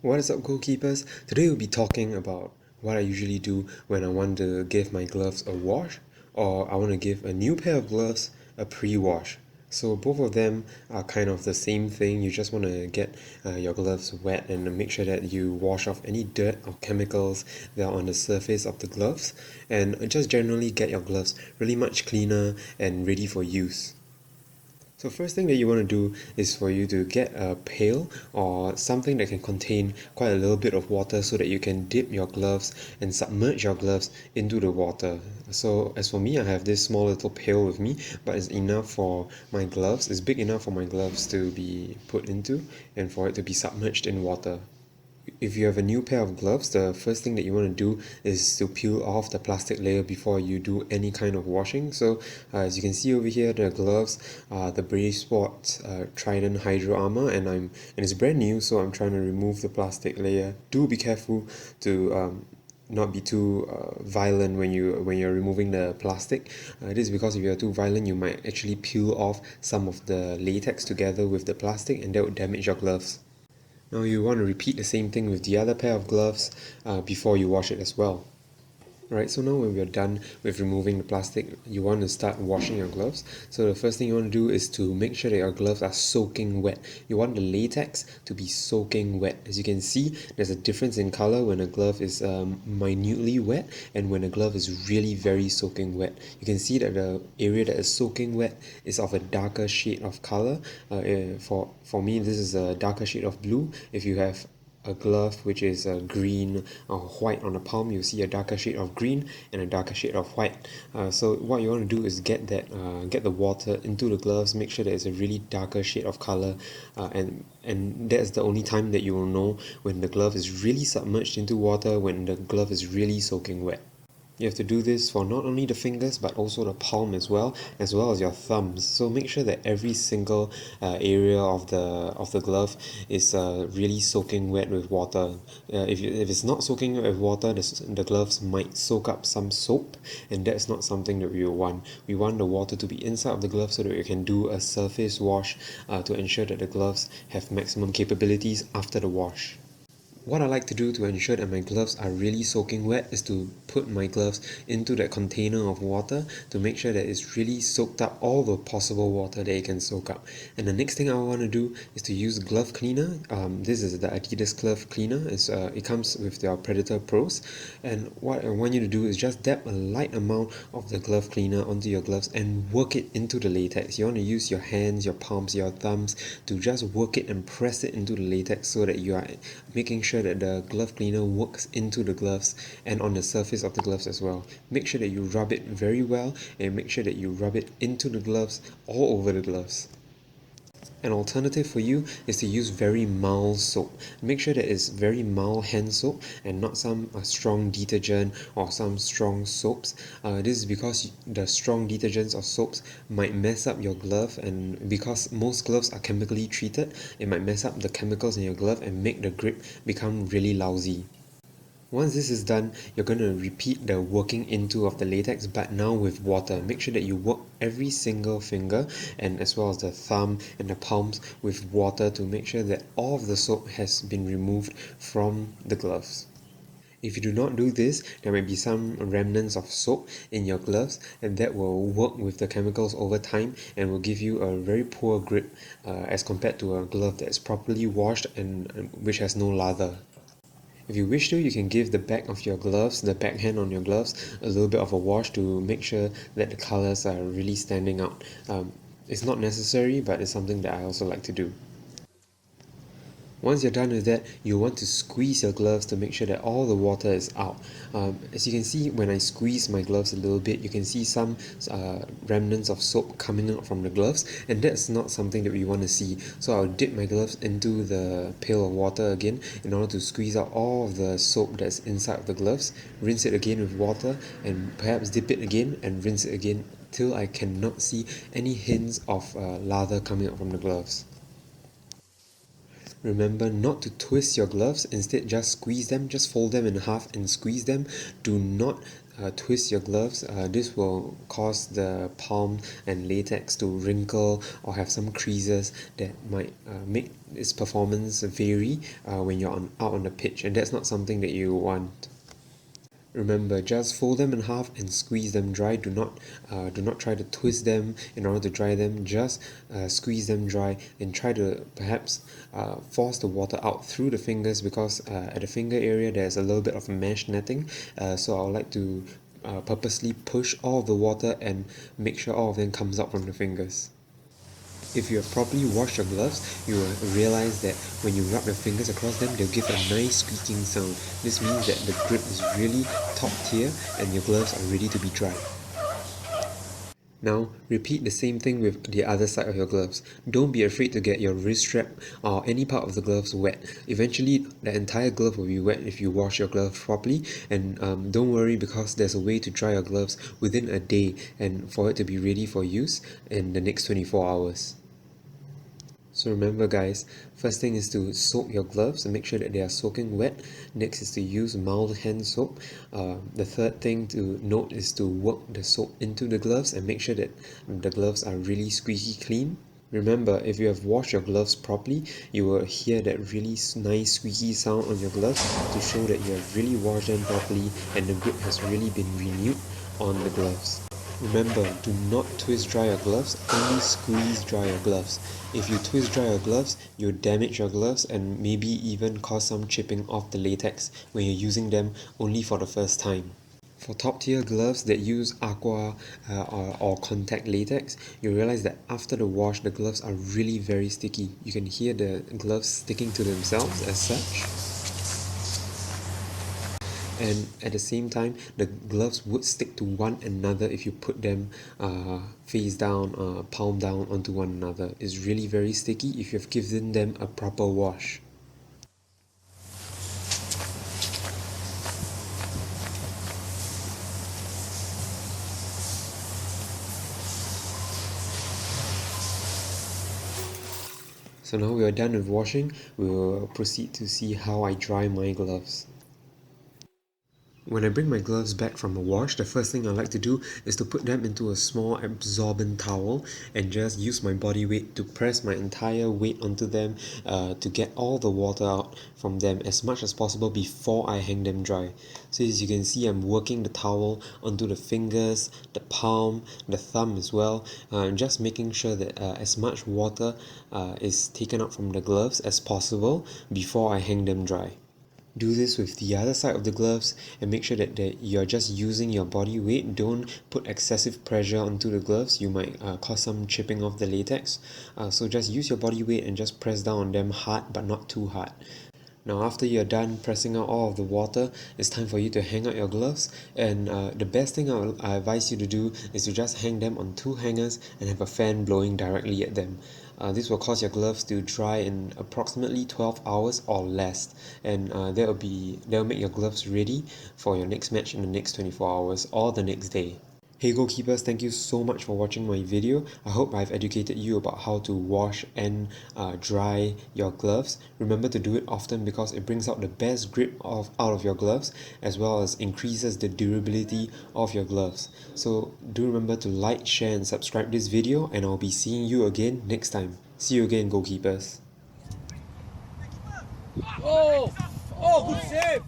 What is up, goalkeepers? Today we'll be talking about what I usually do when I want to give my gloves a wash, or I want to give a new pair of gloves a pre-wash. So both of them are kind of the same thing. You just want to get your gloves wet and make sure that you wash off any dirt or chemicals that are on the surface of the gloves, and just generally get your gloves really much cleaner and ready for use. So first thing that you want to do is for you to get a pail or something that can contain quite a little bit of water so that you can dip your gloves and submerge your gloves into the water. So as for me, I have this small little pail with me, but it's enough for my gloves. It's big enough for my gloves to be put into and for it to be submerged in water. If you have a new pair of gloves, the first thing that you want to do is to peel off the plastic layer before you do any kind of washing. So as you can see over here, the gloves are the Brave Sports Trident Hydroarmour, and it's brand new, so I'm trying to remove the plastic layer. Do be careful to not be too violent when you're removing the plastic. This is because if you're too violent, you might actually peel off some of the latex together with the plastic, and that would damage your gloves. Now you want to repeat the same thing with the other pair of gloves before you wash it as well. Alright, so now when we're done with removing the plastic, you want to start washing your gloves. So the first thing you want to do is to make sure that your gloves are soaking wet. You want the latex to be soaking wet. As you can see, there's a difference in color when a glove is minutely wet and when a glove is really very soaking wet. You can see that the area that is soaking wet is of a darker shade of color. For me, this is a darker shade of blue. If you have a glove which is green or white on the palm, you'll see a darker shade of green and a darker shade of white. So what you want to do is get the water into the gloves, make sure that it's a really darker shade of color, and that's the only time that you will know when the glove is really submerged into water, when the glove is really soaking wet. You have to do this for not only the fingers but also the palm as well as your thumbs. So make sure that every single area of the glove is really soaking wet with water. If it's not soaking wet with water, the gloves might soak up some soap, and that's not something that we want. We want the water to be inside of the glove so that we can do a surface wash to ensure that the gloves have maximum capabilities after the wash. What I like to do to ensure that my gloves are really soaking wet is to put my gloves into that container of water to make sure that it's really soaked up all the possible water that it can soak up. And the next thing I want to do is to use glove cleaner. This is the Adidas glove cleaner. It comes with their Predator Pros, and what I want you to do is just dab a light amount of the glove cleaner onto your gloves and work it into the latex. You want to use your hands, your palms, your thumbs to just work it and press it into the latex so that you are making sure that the glove cleaner works into the gloves and on the surface of the gloves as well. Make sure that you rub it very well and make sure that you rub it into the gloves, all over the gloves. An alternative for you is to use very mild soap. Make sure that it's very mild hand soap and not some strong detergent or some strong soaps. This is because the strong detergents or soaps might mess up your glove, and because most gloves are chemically treated, it might mess up the chemicals in your glove and make the grip become really lousy. Once this is done, you're going to repeat the working into of the latex, but now with water. Make sure that you work every single finger and as well as the thumb and the palms with water to make sure that all of the soap has been removed from the gloves. If you do not do this, there may be some remnants of soap in your gloves, and that will work with the chemicals over time and will give you a very poor grip as compared to a glove that is properly washed and which has no lather. If you wish to, you can give the back of your gloves, the backhand on your gloves, a little bit of a wash to make sure that the colors are really standing out. It's not necessary, but it's something that I also like to do. Once you're done with that, you want to squeeze your gloves to make sure that all the water is out. As you can see, when I squeeze my gloves a little bit, you can see some remnants of soap coming out from the gloves, and that's not something that we want to see. So I'll dip my gloves into the pail of water again in order to squeeze out all of the soap that's inside of the gloves, rinse it again with water, and perhaps dip it again and rinse it again till I cannot see any hints of lather coming out from the gloves. Remember not to twist your gloves, instead just squeeze them, just fold them in half and squeeze them. Do not twist your gloves, this will cause the palm and latex to wrinkle or have some creases that might make its performance vary when you're out on the pitch, and that's not something that you want. Remember, just fold them in half and squeeze them dry. Do not try to twist them in order to dry them. Just squeeze them dry and try to perhaps force the water out through the fingers, because at the finger area there's a little bit of mesh netting. So I would like to purposely push all of the water and make sure all of them comes out from the fingers. If you have properly washed your gloves, you will realize that when you rub your fingers across them, they'll give a nice squeaking sound. This means that the grip is really top tier and your gloves are ready to be dried. Now, repeat the same thing with the other side of your gloves. Don't be afraid to get your wrist strap or any part of the gloves wet. Eventually, the entire glove will be wet if you wash your gloves properly, and don't worry, because there's a way to dry your gloves within a day and for it to be ready for use in the next 24 hours. So remember guys, first thing is to soak your gloves and make sure that they are soaking wet. Next is to use mild hand soap. The third thing to note is to work the soap into the gloves and make sure that the gloves are really squeaky clean. Remember, if you have washed your gloves properly, you will hear that really nice squeaky sound on your gloves to show that you have really washed them properly and the grip has really been renewed on the gloves. Remember, do not twist dry your gloves, only squeeze dry your gloves. If you twist dry your gloves, you'll damage your gloves and maybe even cause some chipping off the latex when you're using them only for the first time. For top tier gloves that use aqua or contact latex, you realize that after the wash, the gloves are really very sticky. You can hear the gloves sticking to themselves as such. And at the same time, the gloves would stick to one another if you put them face down, palm down onto one another. It's really very sticky if you've given them a proper wash. So now we are done with washing, we will proceed to see how I dry my gloves. When I bring my gloves back from a wash, the first thing I like to do is to put them into a small absorbent towel and just use my body weight to press my entire weight onto them to get all the water out from them as much as possible before I hang them dry. So as you can see, I'm working the towel onto the fingers, the palm, the thumb as well, just making sure that as much water is taken out from the gloves as possible before I hang them dry. Do this with the other side of the gloves and make sure that you're just using your body weight. Don't put excessive pressure onto the gloves, you might cause some chipping of the latex. So just use your body weight and just press down on them hard but not too hard. Now after you're done pressing out all of the water, it's time for you to hang out your gloves, and the best thing I advise you to do is to just hang them on two hangers and have a fan blowing directly at them. This will cause your gloves to dry in approximately 12 hours or less, and that'll make your gloves ready for your next match in the next 24 hours or the next day. Hey goalkeepers, thank you so much for watching my video. I hope I've educated you about how to wash and dry your gloves. Remember to do it often because it brings out the best grip out of your gloves, as well as increases the durability of your gloves. So do remember to like, share and subscribe this video, and I'll be seeing you again next time. See you again, goalkeepers. Oh, good save!